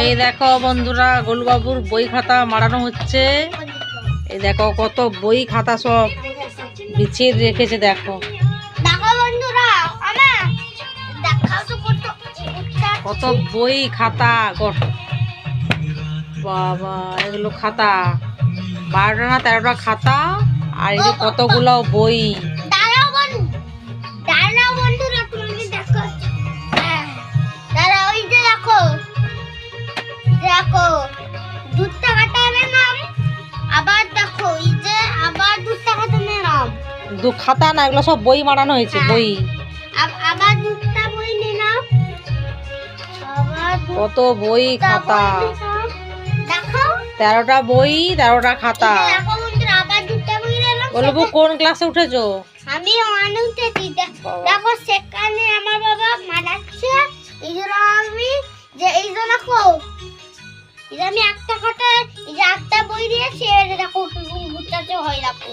এই দেখো বন্ধুরা, গোলুবাবুর বই খাতা মারানো হচ্ছে। এই দেখো কত বই খাতা সব বিছিয়ে রেখেছে। দেখো কত বই খাতা। বাবা, এগুলো খাতা 12টা না 13টা খাতা, আর এই কতগুলো বই। দেখো 2 টাকাটা নাম, আবার দেখো এই যে আবার 2 টাকাটা নাম। দু খাতা না, এগুলো সব বই মারানো হয়েছে। বই আবার 2টা বই নিলাম, আবার কত বই খাতা। দেখো 13টা বই 13টা খাতা। দেখো বন্ধুরা, আবার 2টা বই নিলাম। বলবো কোন ক্লাসে উঠেছো? আমি ওয়ানে উঠেছি। দেখো সেখানে আমার বাবা মারাচ্ছে, এই জন্য আমি যে এই যে দেখো এই যে আমি 1 টাকাটা এই যে 8টা বই দিয়েছি, এই যে দেখো বুঝতে হয়। দেখো